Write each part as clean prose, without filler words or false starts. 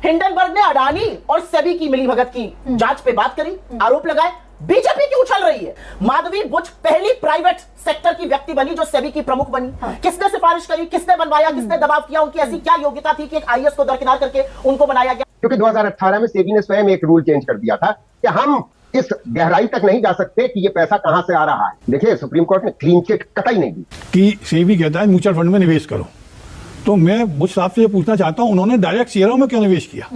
Hindenburg ने अडानी और सेबी की मिलीभगत की जांच पे बात करी, आरोप लगाए, बीजेपी की उछल रही है। माधवी बुच पहली प्राइवेट सेक्टर की व्यक्ति बनी जो सेबी की प्रमुख बनी। किसने सिफारिश करी, किसने बनवाया, किसने दबाव किया, उनकी ऐसी क्या योग्यता थी कि एक आईएएस को दरकिनार करके उनको बनाया गया? क्योंकि 2018 में सेबी ने स्वयं एक रूल चेंज कर दिया था कि हम इस गहराई तक नहीं जा सकते कि ये पैसा कहां से आ रहा है। देखिए, सुप्रीम कोर्ट ने क्लीन चिट कतई नहीं दी कि सेबी कहता है म्यूचुअल फंड में निवेश करो, तो मैं बुच साहब से पूछना चाहता हूं उन्होंने डायरेक्ट शेयरों में क्यों निवेश किया?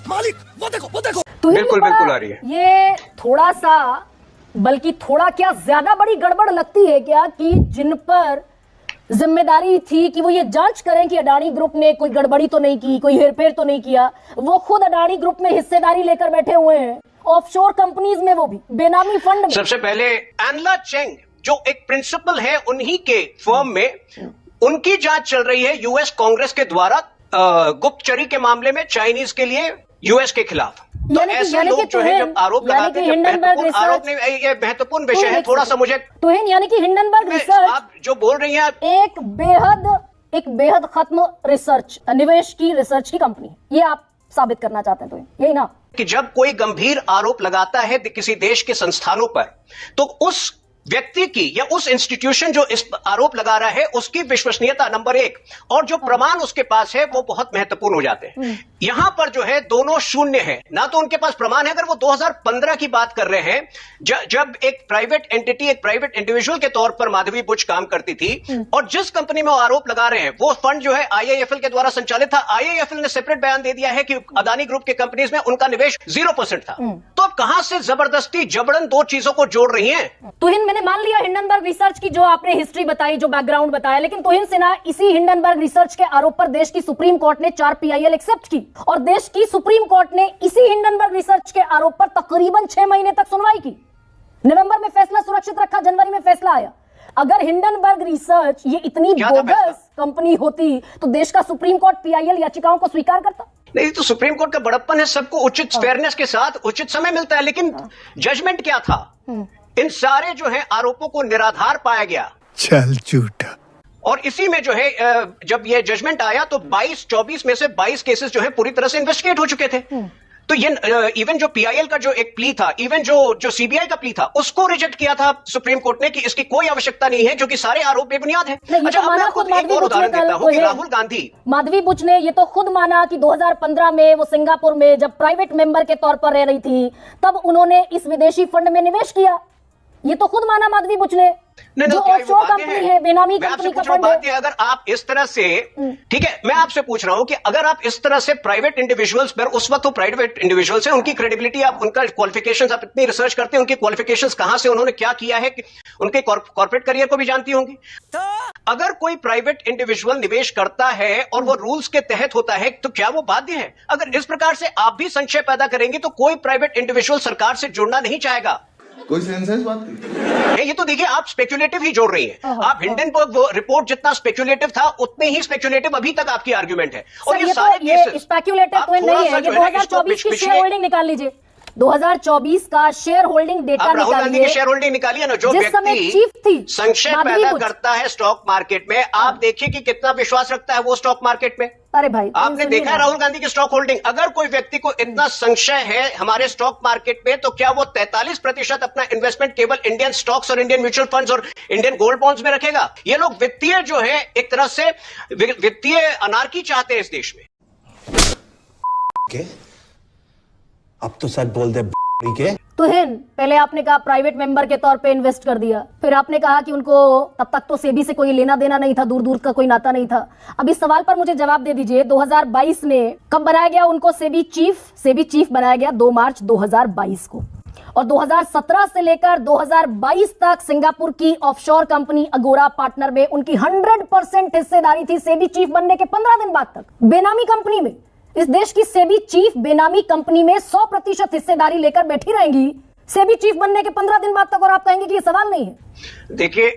मालिक वो देखो तो बिल्कुल आ रही है। ये थोड़ा सा, बल्कि थोड़ा क्या ज्यादा बड़ी गड़बड़ लगती है क्या कि जिन पर जिम्मेदारी थी कि वो ये जांच करें कि अडानी ग्रुप ने कोई गड़बड़ी तो नहीं की, कोई हेरफेर तो नहीं किया, वो खुद अडानी ग्रुप में हिस्सेदारी लेकर बैठे हुए हैं ऑफशोर कंपनीज में, वो भी बेनामी फंड में। सबसे पहले एनला चेंग जो एक प्रिंसिपल है उन्हीं के फर्म में, उनकी जांच चल रही है यूएस कांग्रेस के द्वारा गुप्तचरी के मामले में चाइनीज के लिए यूएस के खिलाफ। तो ऐसे लोग जो है जब आरोप लगाते हैं, आरोप नहीं, ये महत्वपूर्ण विषय है, थोड़ा सा मुझे तोहिन यानी कि हिंडनबर्ग रिसर्च, आप जो बोल रही हैं, एक बेहद खत्म रिसर्च, निवेश की रिसर्च की कंपनी, ये आप साबित करना चाहते हैं तो यही ना कि जब कोई गंभीर आरोप लगाता है किसी देश के संस्थानों पर, तो उस व्यक्ति की या उस इंस्टीट्यूशन जो इस आरोप लगा रहा है उसकी विश्वसनीयता नंबर 1 और जो प्रमाण उसके पास है वो बहुत महत्वपूर्ण हो जाते हैं। यहां पर जो है दोनों शून्य है, ना तो उनके पास प्रमाण है। अगर वो 2015 की बात कर रहे हैं जब एक प्राइवेट एंटिटी, एक प्राइवेट इंडिविजुअल के तौर पर माधवी बुच काम करती थी, और जिस कंपनी में वो आरोप लगा रहे हैं वो फंड जो है आईआईएफएल के द्वारा संचालित था। आईआईएफएल ने सेपरेट बयान दे दिया है कि अदानी ग्रुप के कंपनीज में उनका निवेश 0% था। तो अब कहां से जबरदस्ती जबरन दो चीजों को जोड़ रही है? तो मैंने मान लिया हिंडनबर्ग रिसर्च की जो आपने हिस्ट्री बताई, जो बैकग्राउंड बताया, लेकिन तोहिन सिन्हा, इसी हिंडनबर्ग रिसर्च के आरोप पर देश की सुप्रीम कोर्ट ने 4 पीआईएल एक्सेप्ट की, और देश की सुप्रीम कोर्ट ने इसी हिंडनबर्ग रिसर्च के आरोप पर तकरीबन 6 महीने तक सुनवाई की। नवंबर में फैसला सुरक्षित रखा, जनवरी में फैसला आया। अगर हिंडनबर्ग रिसर्च ये इतनी बोगस कंपनी होती तो देश का सुप्रीम कोर्ट पीआईएल याचिकाओं को स्वीकार करता? नहीं, तो सुप्रीम कोर्ट का बड़प्पन है, सबको उचित फेयरनेस के साथ उचित समय मिलता है, लेकिन जजमेंट क्या था? इन सारे जो है आरोपों को निराधार पाया गया। चल झूठा। और इसी में जो है जब ये जजमेंट आया तो 24 में से 22 केसेस जो है पूरी तरह से इन्वेस्टिगेट हो चुके थे। तो ये इवन जो पीआईएल का जो एक प्ली था, इवन जो सीबीआई का प्ली था, उसको रिजेक्ट किया था सुप्रीम कोर्ट ने कि इसकी कोई आवश्यकता नहीं है, जो कि सारे आरोप बेबुनियाद है। अच्छा, अब मैं खुद एक और उदाहरण देता हूं कि राहुल गांधी, माधवी बुच ने ये तो खुद माना कि 2015 में वो सिंगापुर में जब प्राइवेट मेंबर के तौर पर रह रही थी तब उन्होंने इस विदेशी फंड में निवेश किया। ये तो खुद माना माधवी बुच ने। जो ऑफशोर कंपनी है, बेनामी कंपनी का फंड है। अगर आप इस तरह से, ठीक है, मैं आपसे पूछ रहा हूं कि अगर आप इस तरह से प्राइवेट इंडिविजुअल्स पर, उस वक्त वो प्राइवेट इंडिविजुअल्स हैं, उनकी क्रेडिबिलिटी, आप उनका क्वालिफिकेशंस, आप इतनी रिसर्च करते हैं, उनकी क्वालिफिकेशंस कहां से, उन्होंने क्या किया है, उनके कॉर्पोरेट करियर को भी जानती होंगी। अगर कोई प्राइवेट इंडिविजुअल निवेश करता है और वो रूल्स के तहत होता है तो क्या वो बाध्य है? अगर इस प्रकार से आप भी संशय पैदा करेंगे तो कोई प्राइवेट इंडिविजुअल सरकार से जुड़ना नहीं चाहेगा। कोई सेंस है इस बात की? ये तो देखिए, आप स्पेक्युलेटिव ही जोड़ रही हैं। आप हिंडनबर्ग रिपोर्ट जितना स्पेक्युलेटिव था उतने ही स्पेक्युलेटिव अभी तक आपकी आर्गुमेंट है। और ये सारे केसेस स्पेक्युलेटिव तो नहीं है। ये 2024 की शेयर होल्डिंग निकाल लीजिए, 2024 का शेयर होल्डिंग डेटा निकालिए। राहुल गांधी की शेयर होल्डिंग निकालिए ना, जो व्यक्ति संशय पैदा करता है स्टॉक मार्केट में, आप देखिए कि कितना विश्वास रखता है वो स्टॉक मार्केट में। अरे भाई, आपने देखा है राहुल गांधी की स्टॉक होल्डिंग? अगर कोई व्यक्ति को इतना संशय है हमारे स्टॉक मार्केट में, तो क्या वो 43% अपना इन्वेस्टमेंट केवल इंडियन स्टॉक्स और इंडियन म्यूचुअल फंड्स और इंडियन गोल्ड बॉन्ड्स में रखेगा? ये लोग वित्तीय जो है एक तरह से वित्तीय अनार्की चाहते हैं इस देश में। अब तो सच बोल दे के। तो पहले आपने कहा प्राइवेट मेंबर के तौर पे इन्वेस्ट कर दिया, फिर आपने कहा कि उनको तब तक तो सेबी से कोई लेना देना नहीं था, दूर दूर का कोई नाता नहीं था। अब इस सवाल पर मुझे जवाब दे दीजिए, 2022 में कब बनाया गया उनको सेबी चीफ बनाया गया? 2 मार्च 2022 को। और 2017 से लेकर 2022 तक सिंगापुर की ऑफशोर कंपनी अगोरा पार्टनर में उनकी 100% हिस्सेदारी थी सेबी चीफ बनने के 15 दिन बाद तक। बेनामी कंपनी में, इस देश की सेबी चीफ बेनामी कंपनी में 100% हिस्सेदारी लेकर बैठी रहेंगी सेबी चीफ बनने के 15 दिन बाद तक, और आप कहेंगे कि ये सवाल नहीं है? देखिए,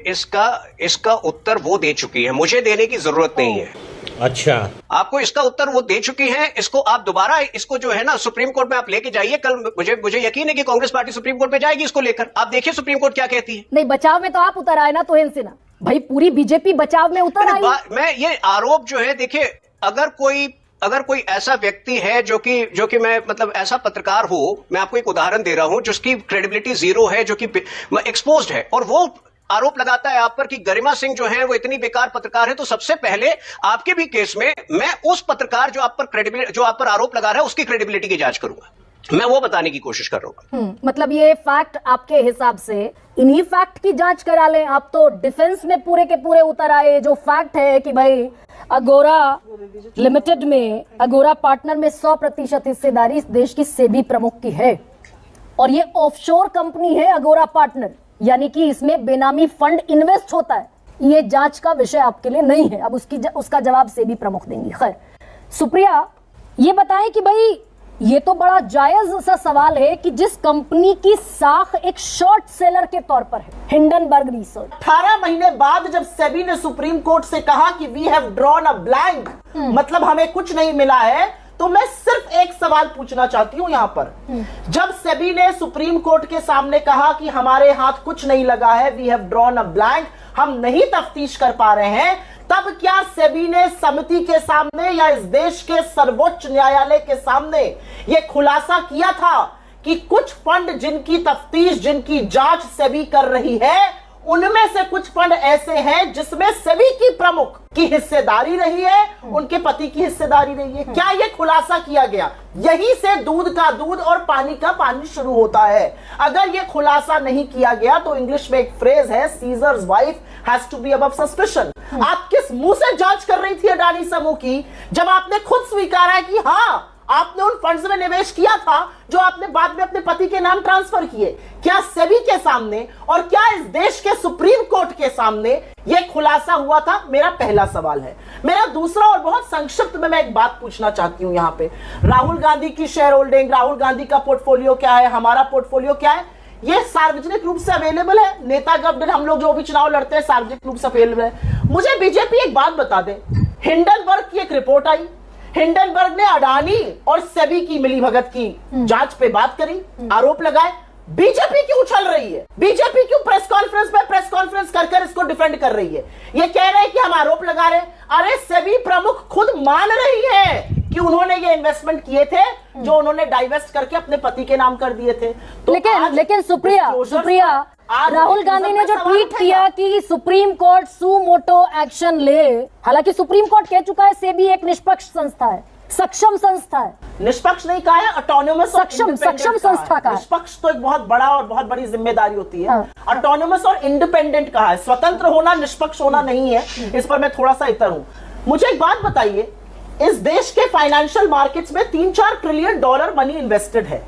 इसका उत्तर वो दे चुकी है, मुझे देने की जरूरत नहीं है। अच्छा, आपको इसका उत्तर वो दे चुकी हैं। इसको आप दोबारा इसको जो है ना सुप्रीम कोर्ट में आप लेके जाइए। कल मुझे यकीन है कि कांग्रेस पार्टी सुप्रीम कोर्ट में जाएगी इसको लेकर। आप देखिए सुप्रीम कोर्ट क्या कहती है। नहीं, बचाव में तो आप उतर आए ना तोहिन सिन्हा। भाई पूरी बीजेपी बचाव में उतर आई। मैं ये आरोप जो है, देखिए, अगर कोई ऐसा व्यक्ति है जो कि मैं मतलब ऐसा पत्रकार हो, मैं आपको एक उदाहरण दे रहा हूं, जिसकी क्रेडिबिलिटी जीरो है, जो कि एक्सपोज्ड है, और वो आरोप लगाता है आप पर कि गरिमा सिंह जो है वो इतनी बेकार पत्रकार है, तो सबसे पहले आपके भी केस में मैं उस पत्रकार जो आप पर आरोप लगा रहा है उसकी क्रेडिबिलिटी की जांच करूंगा। मैं वो बताने की कोशिश कर रहा हूं। मतलब ये फैक्ट आपके हिसाब से इन्हीं फैक्ट की जांच करा लें। आप तो डिफेंस में पूरे के पूरे उतर आए। जो फैक्ट है कि भाई अगोरा लिमिटेड में, अगोरा पार्टनर में 100% हिस्सेदारी इस देश की सेबी प्रमुख की है, और ये ऑफशोर कंपनी है अगोरा पार्टनर, यानी कि इसमें बेनामी फंड इन्वेस्ट होता है। ये जांच का विषय आपके लिए नहीं है। अब उसका जवाब सेबी प्रमुख देंगी। खैर सुप्रिया, ये बताएं कि भाई ये तो बड़ा जायज सा सवाल है कि जिस कंपनी की साख एक शॉर्ट सेलर के तौर पर है, हिंडनबर्ग रिसर्च, 18 महीने बाद जब सेबी ने सुप्रीम कोर्ट से कहा कि we have drawn a blank, मतलब हमें कुछ नहीं मिला है, तो मैं सिर्फ एक सवाल पूछना चाहती हूं यहां पर। जब सेबी ने सुप्रीम कोर्ट के सामने कहा कि हमारे हाथ कुछ नहीं लगा है, we have drawn a blank, हम नहीं तफ्तीश कर पा रहे हैं, तब क्या सेबी ने समिति के सामने या इस देश के सर्वोच्च न्यायालय के सामने यह खुलासा किया था कि कुछ फंड जिनकी तफ्तीश, जिनकी जांच सेबी कर रही है, उनमें से कुछ फंड ऐसे हैं जिसमें सेबी की प्रमुख की हिस्सेदारी रही है, उनके पति की हिस्सेदारी रही है? क्या यह खुलासा किया गया? यहीं से दूध का दूध और पानी का पानी शुरू होता है। अगर यह खुलासा नहीं किया गया तो इंग्लिश में एक फ्रेज है, Caesar's wife has to be above suspicion. आप किस मुंह से जांच कर रही थी अडानी समूह की, जब आपने खुद स्वीकारा है कि हां आपने उन फंड्स में निवेश किया था जो आपने बाद में अपने पति के नाम ट्रांसफर किए? क्या सेबी के सामने और क्या इस देश के सुप्रीम कोर्ट के सामने यह खुलासा हुआ था? मेरा पहला सवाल है। मेरा दूसरा और बहुत संक्षिप्त में मैं एक बात पूछना चाहती हूं यहां पे। राहुल गांधी की शेयर होल्डिंग, राहुल गांधी का पोर्टफोलियो क्या है, हमारा पोर्टफोलियो क्या है, ये सार्वजनिक रूप से अवेलेबल है। नेता गवर्नर हम लोग जो भी चुनाव लड़ते हैं सार्वजनिक रूप से अवेलेबल है। मुझे बीजेपी एक बात बता दे, हिंडनबर्ग की एक रिपोर्ट आई, हिंडनबर्ग ने अडानी और सेबी की मिलीभगत की जांच पे बात करी, आरोप लगाए। बीजेपी क्यों उछल रही है? बीजेपी क्यों प्रेस कॉन्फ्रेंस कर इसको डिफेंड कर रही है? ये कह रहे हैं कि हम आरोप लगा रहे हैं। अरे सेबी प्रमुख खुद मान रही है कि उन्होंने ये इन्वेस्टमेंट किए थे जो उन्होंने डाइवेस्ट करके अपने पति के नाम कर दिए थे। तो लेकिन सुप्रिया राहुल गांधी ने जो ट्वीट किया कि सुप्रीम कोर्ट सू मोटो एक्शन ले, हालांकि सुप्रीम कोर्ट कह चुका है सेबी एक निष्पक्ष संस्था है, सक्षम संस्था है। निष्पक्ष नहीं कहा है, ऑटोनोमस, सक्षम संस्था का। निष्पक्ष तो एक बहुत बड़ा और बहुत बड़ी जिम्मेदारी होती है। ऑटोनोमस और इंडिपेंडेंट कहा है, स्वतंत्र होना निष्पक्ष होना नहीं है। इस पर मैं थोड़ा सा इतर हूं। मुझे एक बात बताइए, इस देश के फाइनेंशियल मार्केट्स में $3-4 ट्रिलियन मनी इन्वेस्टेड है।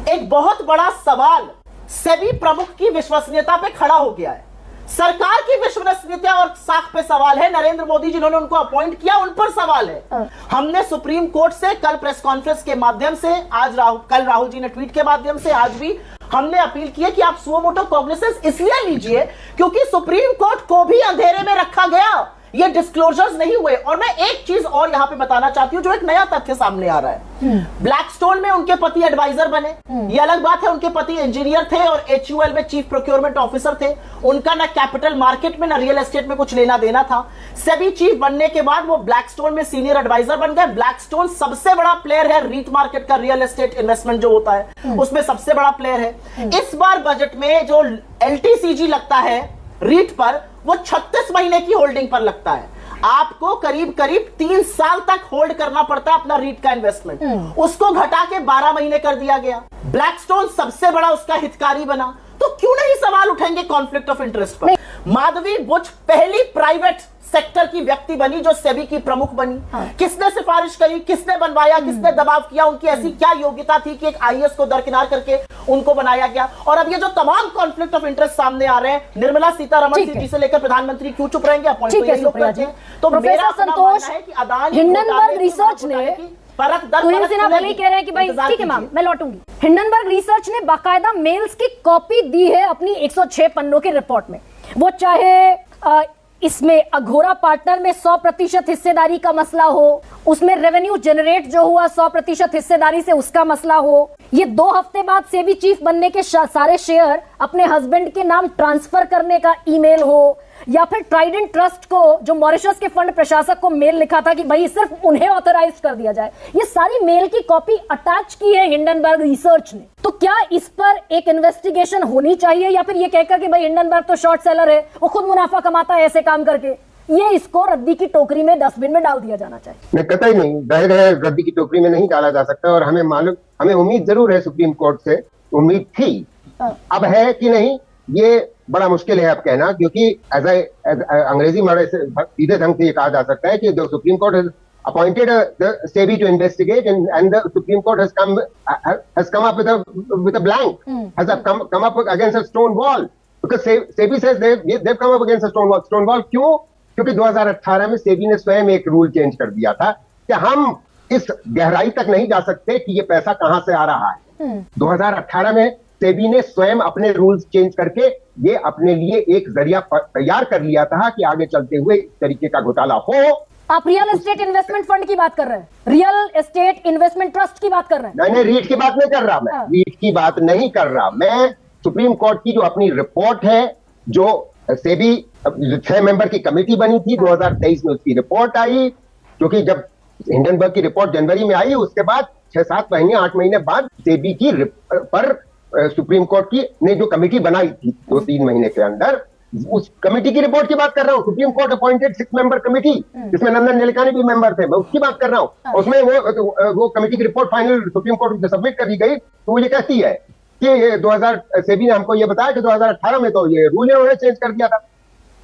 एक बहुत बड़ा सवाल सेबी प्रमुख की विश्वसनीयता पे खड़ा हो गया है। सरकार की विश्वसनीयता और साख पे सवाल है। नरेंद्र मोदी जिन्होंने उनको अपॉइंट किया उन पर सवाल है। हमने सुप्रीम कोर्ट से कल प्रेस कॉन्फ्रेंस के माध्यम से, कल राहुल जी ने ट्वीट के माध्यम से, आज भी हमने अपील की है कि आप सुओ मोटो कॉग्निसेंस इसलिए लीजिए क्योंकि सुप्रीम कोर्ट को भी अंधेरे में रखा गया, ये डिस्क्लोजर्स नहीं हुए। और मैं एक चीज और यहां पे बताना चाहती हूं जो एक नया तथ्य सामने आ रहा है। ब्लैकस्टोन में उनके पति एडवाइजर बने, ये अलग बात है। उनके पति इंजीनियर थे और HUL में चीफ प्रोक्योरमेंट ऑफिसर थे। उनका ना कैपिटल मार्केट में ना रियल एस्टेट में कुछ लेना देना था। सेबी चीफ बनने के बाद वो ब्लैकस्टोन में सीनियर एडवाइजर बन गए। ब्लैकस्टोन सबसे बड़ा प्लेयर है रीट मार्केट का, रियल एस्टेट इन्वेस्टमेंट जो होता है उसमें सबसे बड़ा प्लेयर है। इस बार बजट में जो LTCG लगता है रीट पर, वो 36 महीने की होल्डिंग पर लगता है। आपको करीब 3 साल तक होल्ड करना पड़ता है अपना रीट का इन्वेस्टमेंट, उसको घटा के 12 महीने कर दिया गया। ब्लैकस्टोन सबसे बड़ा उसका हितकारी बना, तो क्यों नहीं सवाल उठेंगे कॉन्फ्लिक्ट ऑफ इंटरेस्ट पर? माधवी बुच पहली प्राइवेट सेक्टर की व्यक्ति बनी जो सेबी की प्रमुख बनी। किसने सिफारिश करी, किसने बनवाया, किसने दबाव किया, उनकी ऐसी क्या योग्यता थी कि एक IAS को दरकिनार करके उनको बनाया गया? और अब ये जो तमाम कॉन्फ्लिक्ट ऑफ इंटरेस्ट सामने आ रहे हैं, निर्मला सीतारमण जी से लेकर प्रधानमंत्री क्यों चुप रहेंगे? तो प्रोफेसर संतोष, हिंडनबर्ग रिसर्च ने तुहिन सिन्हा भले ही कह रहे हैं कि भाई ठीक है मैम मैं लौटूंगी। हिंडनबर्ग रिसर्च ने बाकायदा मेल्स की कॉपी दी है अपनी 106 पन्नों की रिपोर्ट में। वो चाहे इसमें अघोरा पार्टनर में 100% हिस्सेदारी का मसला हो, उसमें रेवेन्यू जनरेट जो हुआ 100% हिस्सेदारी से उसका मसला हो, ये 2 हफ्ते बाद सेबी चीफ बनने के सारे शेयर अपने हस्बैंड के नाम ट्रांसफर करने का ईमेल हो, या फिर ट्राइडेंट ट्रस्ट को, जो मॉरिशस के फंड प्रशासक को मेल लिखा था कि भाई सिर्फ उन्हें ऑथराइज कर दिया जाए, ये सारी मेल की कॉपी अटैच की है हिंडनबर्ग रिसर्च ने। तो क्या इस पर एक इन्वेस्टिगेशन होनी चाहिए, या फिर ये कहकर कि भाई हिंडनबर्ग तो शॉर्ट सेलर है, वो खुद मुनाफा कमाता है ऐसे काम करके, ये इसको रद्दी की टोकरी में, डस्टबिन में डाल दिया जाना चाहिए? नहीं, कतई नहीं, जाहिर है रद्दी की टोकरी में नहीं डाला जा सकता। और हमें उम्मीद जरूर है, सुप्रीम कोर्ट से उम्मीद थी, अब है कि नहीं ये बड़ा मुश्किल है अब कहना, क्योंकि अंग्रेजी में सीधे ढंग से ये कहा जा सकता है कि the supreme court has appointed the SEBI to investigate, and the Supreme Court has come up with a blank, has come up against a stone wall, because SEBI says they've come up against a stone wall. Stone wall क्यों? क्योंकि 2018 में SEBI ने स्वयं एक rule change कर दिया था कि हम इस गहराई तक नहीं जा सकते कि ये पैसा कहां से आ रहा है। 2018 में SEBI ने स्वयं अपने रूल्स चेंज करके ये अपने लिए एक जरिया तैयार कर लिया था कि आगे चलते हुए इस तरीके का घोटाला हो। आप रियल एस्टेट इन्वेस्टमेंट फंड की बात कर रहे हैं, रियल एस्टेट इन्वेस्टमेंट ट्रस्ट की बात कर रहे हैं? नहीं, रीट की बात नहीं कर रहा मैं, रीट की बात नहीं कर रहा मैं। सुप्रीम कोर्ट की जो अपनी रिपोर्ट है, जो सेबी 6 मेंबर की कमेटी बनी थी, 2023 में उसकी रिपोर्ट आई, क्योंकि जब हिंडनबर्ग की रिपोर्ट जनवरी में आई, उसके बाद 6-7 महीने 8 महीने बाद सेबी की पर सुप्रीम कोर्ट की ने जो कमेटी बनाई थी 2-3 महीने के अंदर, उस कमेटी की रिपोर्ट की बात कर रहा हूँ। Supreme court appointed 6 member committee, जिसमें नंदन नीलेकानी भी मेंबर थे, मैं उसकी बात कर रहा हूँ। उसमें वो कमेटी की रिपोर्ट फाइनल सुप्रीम कोर्ट में सबमिट कर दी गई, तो वो ये कहती है कि 2000 सेबी ने हमको ये बताया कि 2018 में तो ये रूल उन्होंने चेंज कर दिया था।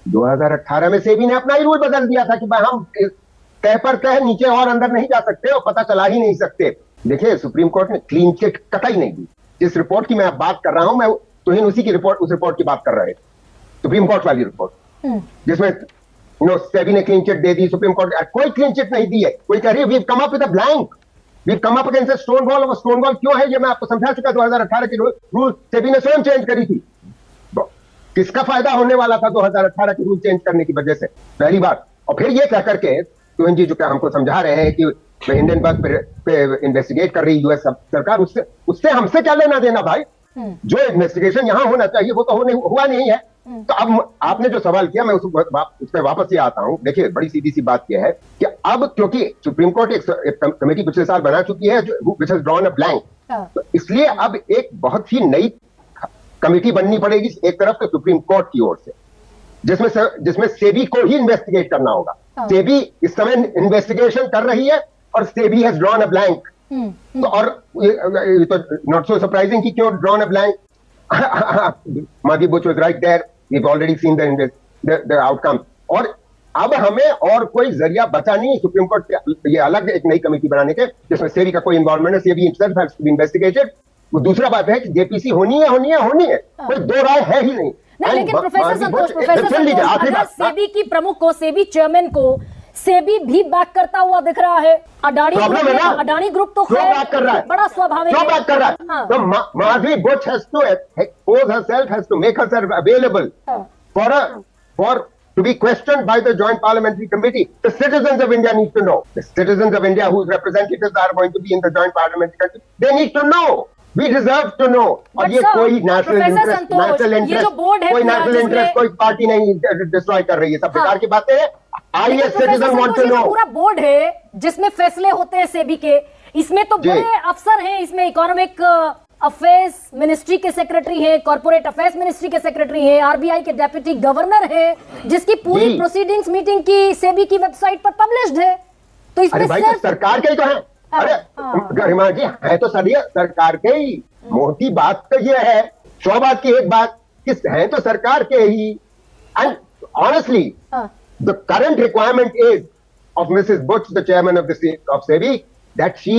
2018 में सेबी ने अपना ही रूल बदल दिया था कि भाई हम तय पर तय, नीचे और अंदर नहीं जा सकते और पता चला ही नहीं सकते। देखिए, सुप्रीम कोर्ट ने क्लीन चिट कतई नहीं दी। जिस रिपोर्ट की मैं बात कर रहा हूं, मैं तुहिन उसी की रिपोर्ट, उस रिपोर्ट की बात कर रहे थे, सुप्रीम कोर्ट वाली रिपोर्ट, जिसमें सेबी ने क्लीन चिट दे दी। सुप्रीम कोर्ट कोई क्लीन चिट नहीं दी है। कोई कह रही है we have come up with a blank, we have come up against a stone wall. और स्टोन वॉल क्यों है ये मैं आपको समझा चुका। 2018 की रूल सेबी ने स्वयं चेंज करी थी। किसका फायदा होने वाला था 2018 की रूल चेंज करने की वजह से? पहली बात। और फिर ये कह करके तुहिन जी जो क्या हमको समझा रहे हैं कि हिंडनबर्ग पे इन्वेस्टिगेट कर रही यूएस सरकार, उससे हमसे क्या लेना देना भाई? जो इन्वेस्टिगेशन यहां होना चाहिए वो तो हुआ नहीं है। तो अब आपने जो सवाल किया, मैं उस पर वापस ये आता हूं। देखिए, बड़ी सीधी सी बात यह है कि अब क्योंकि सुप्रीम कोर्ट एक कमेटी पिछले साल बना चुकी है, which has drawn a blank, तो इसलिए अब एक बहुत ही नई कमेटी बननी पड़ेगी एक तरफ तो सुप्रीम कोर्ट की ओर से, जिसमें सेबी को ही इन्वेस्टिगेट करना होगा। सेबी इस समय इन्वेस्टिगेशन कर रही है और SEBI has drawn a blank. तो और तो नॉट सो सरप्राइजिंग कि क्यों drawn a blank. Maggie Bush was right there. We've already seen the outcome. और अब हमें और कोई जरिया बचा नहीं सुप्रीम कोर्ट ये अलग एक नई कमेटी बनाने के, जिसमें सेबी का कोई इन्वॉल्वमेंट है। SEBI itself has to be investigated। वो दूसरा बात है कि जेपीसी होनी है कोई दो राय है ही नहीं। लेकिन प्रोफेसर संतोष, अगर सेबी की प्रमुख को, सेबी चेयरमैन को सेबी भी बैक करता हुआ दिख रहा है, अडानी ग्रुप तो बड़ा स्वाभाविक क्यों बैक कर रहा है? तो Madhabi Buch has to expose herself, has to make herself available for to be questioned by the Joint Parliamentary Committee. The citizens of India need to know. The citizens of India whose representatives are going to be in the Joint Parliamentary Committee, they need to know. We deserve to know. और ये कोई national interest कोई party नहीं destroy कर रही है। सब बेकार की बातें हैं। Citizen want to know. पूरा बोर्ड है जिसमें फैसले होते हैं सेबी के, इसमें तो बड़े अफसर हैं, इसमें इकोनॉमिक अफेयर्स मिनिस्ट्री के सेक्रेटरी हैं, कॉर्पोरेट अफेयर्स मिनिस्ट्री के सेक्रेटरी हैं, आरबीआई के डेप्यूटी गवर्नर हैं, जिसकी पूरी प्रोसीडिंग्स मीटिंग की सेबी की वेबसाइट पर पब्लिश्ड है। तो इसमें सरकार के ही तो है। अरे गरिमा जी, है तो सरकार के ही। मोटी बात तो ये है, 100 बात की एक बात, कि है तो सरकार के ही। And honestly the current requirement is of Mrs. Bush, the chairman of SEBI, that she,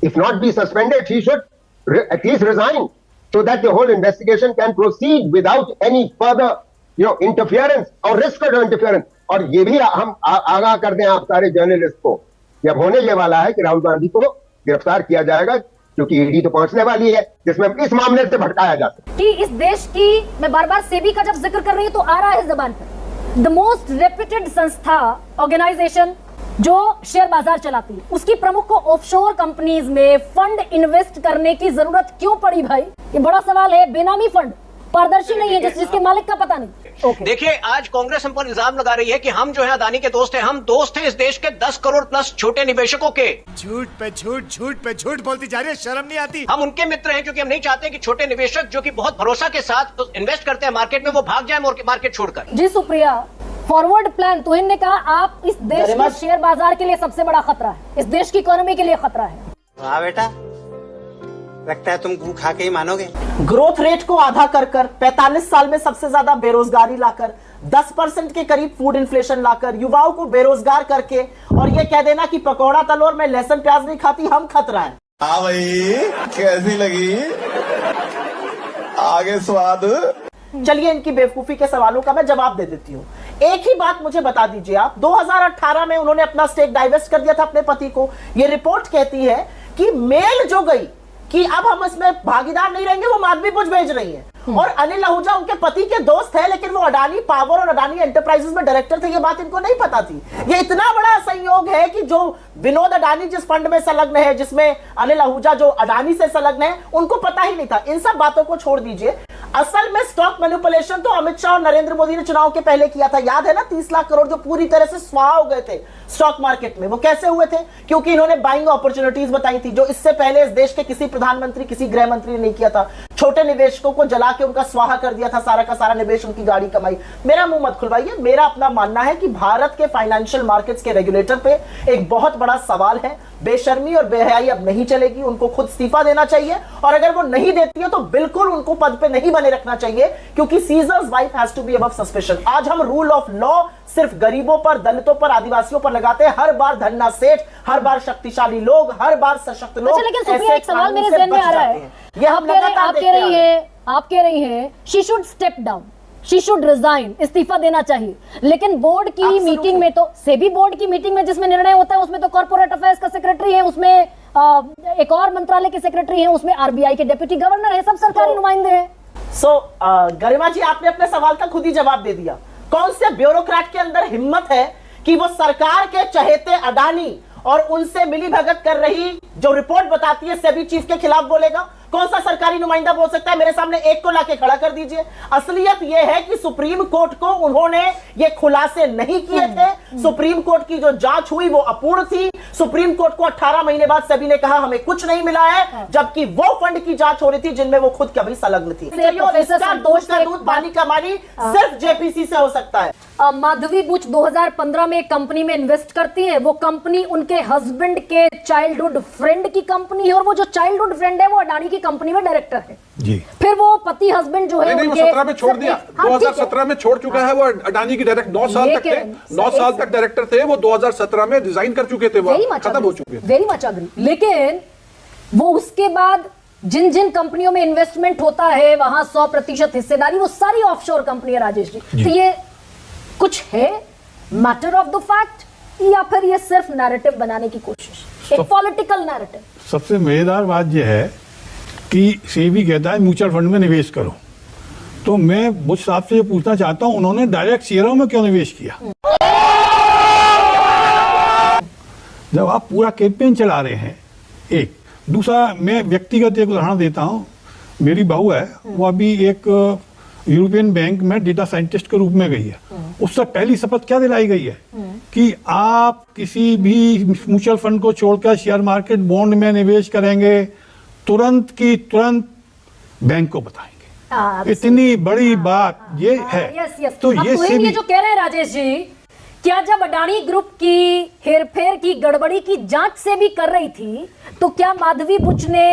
if not be suspended, she should at least resign, so that the whole investigation can proceed without any further, interference or risk of interference. और ये भी हम आगाह कर दें आप सारे journalist को, कि अब होने ये वाला है कि राहुल गांधी को गिरफ्तार किया जाएगा, क्योंकि ईडी तो पहुंचने वाली है, जिसमें इस मामले से भटकाया जा सकता है। कि इस देश की, मैं बार-बार सेबी का जब जिक्र कर रही हूं तो आ रहा है जबान पर, द मोस्ट रेप्यूटेड संस्था, ऑर्गेनाइजेशन जो शेयर बाजार चलाती है, उसकी प्रमुख को ऑफशोर कंपनीज में फंड इन्वेस्ट करने की जरूरत क्यों पड़ी भाई? ये बड़ा सवाल है। बेनामी फंड पारदर्शी नहीं है, जिसके मालिक का पता नहीं। ओके। देखिए, आज कांग्रेस हम पर इल्जाम लगा रही है कि हम जो है अदानी के दोस्त हैं। हम दोस्त हैं इस देश के 10 करोड़ प्लस छोटे निवेशकों के। झूठ पे झूठ, झूठ पे झूठ बोलती जा रही है, शर्म नहीं आती। हम उनके मित्र हैं क्योंकि हम नहीं चाहते कि छोटे निवेशक जो कि बहुत भरोसा के साथ इन्वेस्ट करते हैं मार्केट में, वो भाग जाए मार्केट छोड़कर। जी सुप्रिया, फॉरवर्ड प्लान, तुहिन ने कहा आप इस देश के शेयर बाजार के लिए सबसे बड़ा खतरा है, इस देश की इकोनॉमी के लिए खतरा है। वाह बेटा, लगता है तुम गू खा के ही मानोगे। ग्रोथ रेट को आधा कर 45 साल में सबसे ज्यादा बेरोजगारी लाकर, 10% के करीब फूड इन्फ्लेशन लाकर, युवाओं को बेरोजगार करके, और ये कह देना कि पकौड़ा तलो और मैं लहसुन प्याज नहीं खाती, हम खतरा है। हाँ भाई, कैसी लगी आगे स्वाद? चलिए इनकी बेवकूफी के सवालों का मैं जवाब दे देती हूँ। एक ही बात मुझे बता दीजिए आप, 2018 में उन्होंने अपना स्टेक डाइवेस्ट कर दिया था अपने पति को। ये रिपोर्ट कहती है कि मेल जो गई कि अब हम इसमें भागीदार नहीं रहेंगे, वो माधवी बुच भेज रही है। और अनिल आहूजा उनके पति के दोस्त है, लेकिन वो अडानी पावर और अडानी एंटरप्राइजेस में डायरेक्टर थे, ये बात इनको नहीं पता थी। ये इतना बड़ा संयोग है कि जो विनोद अडानी जिस फंड में संलग्न है, जिसमें अनिल आहूजा जो अडानी से संलग्न है, उनको पता ही नहीं था। इन सब बातों को छोड़ दीजिए, असल में स्टॉक मैनिपुलेशन तो अमित शाह और नरेंद्र मोदी ने चुनाव के पहले किया था। याद है ना, 30 लाख करोड़ जो पूरी तरह से स्वाहा हो गए थे स्टॉक मार्केट में। वो कैसे हुए थे? क्योंकि इन्होंने बाइंग अपॉर्चुनिटीज बताई थी, जो इससे पहले इस देश के किसी प्रधानमंत्री, किसी गृह मंत्री ने नहीं किया था। छोटे निवेशकों को जला के उनका स्वाहा कर दिया था, सारा का सारा निवेश, उनकी गाड़ी कमाई। मेरा मुंह मत खुलवाइए। मेरा अपना मानना है कि भारत के फाइनेंशियल मार्केट्स के रेगुलेटर पे एक बहुत बड़ा सवाल है। बेशर्मी और बेहयाई अब नहीं चलेगी, उनको खुद इस्तीफा देना चाहिए, और अगर वो नहीं देती है तो बिल्कुल उनको पद पे नहीं बने रखना चाहिए, क्योंकि Caesar's wife has to be above suspension. आज हम रूल ऑफ लॉ सिर्फ गरीबों पर, दलितों पर, आदिवासियों पर लगाते हैं। हर बार धन्ना सेठ, हर बार शक्तिशाली लोग, हर बार सशक्त लोग। अच्छा, लेकिन सुप्रिया, एक सवाल मेरे जहन में आ रहा है। ये हम लगातार देखते आ रहे हैं। आप कह रही हैं she should step down, she should resign, इस्तीफा देना चाहिए, लेकिन बोर्ड की मीटिंग में तो, सेबी बोर्ड की मीटिंग में जिसमें निर्णय होता है, उसमें तो कॉर्पोरेट अफेयर्स का सेक्रेटरी है, उसमें एक और मंत्रालय के सेक्रेटरी हैं, उसमें आरबीआई के डिप्टी गवर्नर है, सब सरकारी नुमाइंदे हैं। गरिमा जी, आपने अपने सवाल का खुद ही जवाब दे दिया। कौन से ब्यूरोक्रेट के अंदर हिम्मत है कि वो सरकार के चहेते अडानी और उनसे मिली भगत कर रही जो रिपोर्ट बताती है सेबी चीफ के खिलाफ बोलेगा? कौन सा सरकारी नुमाइंदा बोल सकता है? मेरे सामने एक को लाके खड़ा कर दीजिए। असलियत यह है कि सुप्रीम कोर्ट को उन्होंने ये खुलासे नहीं किए थे। सुप्रीम कोर्ट की जो जांच हुई वो अपूर्ण थी। सुप्रीम कोर्ट को 18 महीने बाद सेबी ने कहा हमें कुछ नहीं मिला है, जबकि वो फंड की जांच हो रही थी जिनमें वो खुद कभी संलग्न थी। दोष का दूध पानी का पानी सिर्फ जेपीसी से हो सकता है। माधवी बुच 2015 में एक कंपनी में इन्वेस्ट करती है। वो कंपनी उनके हस्बैंड के चाइल्डहुड फ्रेंड की कंपनी है, और वो जो चाइल्डहुड फ्रेंड है वो अडानी की कंपनी में डायरेक्टर है जी। फिर वो पति हस्बैंड जो है नहीं, उनके 17 में छोड़ दिया। 2017 में छोड़ चुका है वो। अडानी की डायरेक्ट 9 साल तक थे, 9 साल तक डायरेक्टर थे वो। 2017 में रिजाइन कर चुके थे, वो खत्म हो चुके थे। Very much agree. लेकिन वो उसके बाद जिन जिन कंपनियों में इन्वेस्टमेंट होता है वहां 100% हिस्सेदारी, वो सारी ऑफशोर कंपनी है राजेश जी। तो ये कुछ है मैटर ऑफ द फैक्ट, या फिर ये सिर्फ नैरेटिव बनाने की कोशिश, एक पॉलिटिकल नैरेटिव? सबसे मजेदार बात यह है कि सेबी कहता है म्यूचुअल फंड में निवेश करो, तो मैं बुच साहब से ये पूछना चाहता हूं, उन्होंने डायरेक्ट शेयरों में क्यों निवेश किया? जब आप पूरा कैंपेन चला रहे हैं। एक दूसरा, मैं व्यक्तिगत एक उदाहरण देता हूं। मेरी बहू है, वो अभी एक यूरोपियन बैंक में डेटा साइंटिस्ट के रूप में गई है। उससे पहली शपथ क्या दिलाई गई है कि आप किसी भी म्यूचुअल फंड को छोड़कर शेयर मार्केट बॉन्ड में निवेश करेंगे, तुरंत की तुरंत बैंक को बताएंगे। इतनी बड़ी बात ये है। तो ये जो कह रहे हैं राजेश जी, क्या जब अडानी ग्रुप की हेरफेर की गड़बड़ी की जांच से भी कर रही थी, तो क्या माधवी बुच ने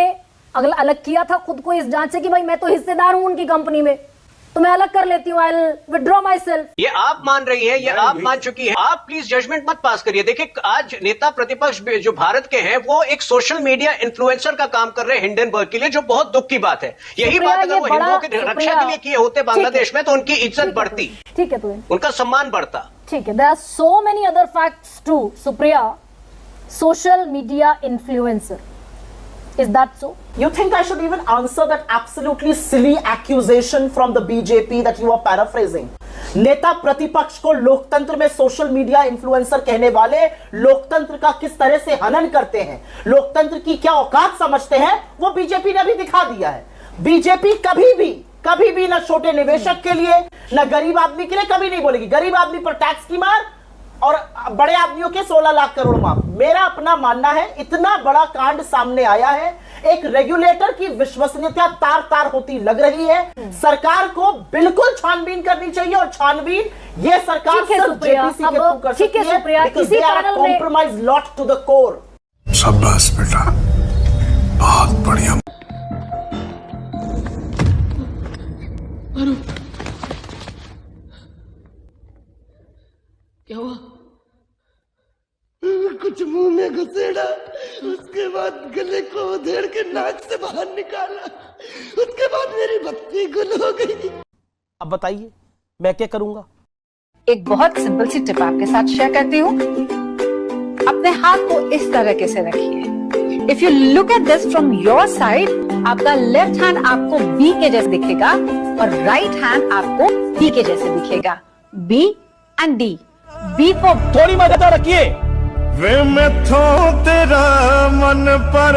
अलग किया था खुद को इस जांच से कि भाई मैं तो हिस्सेदार हूं उनकी कंपनी में, तो मैं अलग कर लेती हूँ, I will withdraw my self? ये आप मान रही है, ये आप मान चुकी है। आप प्लीज जजमेंट मत पास करिए। देखिए, आज नेता प्रतिपक्ष जो भारत के हैं वो एक सोशल मीडिया इन्फ्लुएंसर का काम कर रहे हैं हिंडनबर्ग के लिए, जो बहुत दुख की बात है। यही बात अगर वो हिंदुओं की रक्षा के लिए किए होते बांग्लादेश में, तो उनकी इज्जत बढ़ती, ठीक है, तो उनका सम्मान बढ़ता। ठीक है, there are so many other facts too. Supriya, social media influencer, is that so? You think I should even answer that absolutely silly accusation from the BJP that you are paraphrasing? नेता प्रतिपक्ष को लोकतंत्र में सोशल मीडिया इन्फ्लुएंसर कहने वाले लोकतंत्र का किस तरह से हनन करते हैं, लोकतंत्र की क्या औकात समझते हैं, वो बीजेपी ने भी दिखा दिया है। बीजेपी कभी भी कभी भी ना छोटे निवेशक के लिए ना गरीब आदमी के लिए कभी नहीं बोलेगी। गरीब आदमी पर टैक्स की मार और बड़े आदमियों के 16 लाख करोड़ माफ। मेरा अपना मानना है इतना बड़ा कांड सामने आया है, एक रेगुलेटर की विश्वसनीयता तार तार होती लग रही है। सरकार को बिल्कुल छानबीन करनी चाहिए और छानबीन ये सरकार सिर्फ जेपीसी के थ्रू कर सकती है, because they are a compromised lot to the core। शाबाश बेटा, बहुत बढ़िया। क्या हुआ? कुछ मुंह में घुसेड़ा, उसके बाद गले को उधेड़ के नाक से बाहर निकाला, उसके बाद मेरी बत्ती गुल हो गई। अब बताइए मैं क्या करूंगा? एक बहुत सिंपल सी टिप आपके साथ शेयर करती हूँ। अपने हाथ को इस तरीके से रखिए। If you look at this from your side, आपका लेफ्ट हैंड आपको बी के जैसे दिखेगा और राइट हैंड आपको डी के जैसे दिखेगा। B and D. बी को थोड़ी मदद रखिए। वे मैं थो तेरा मन पर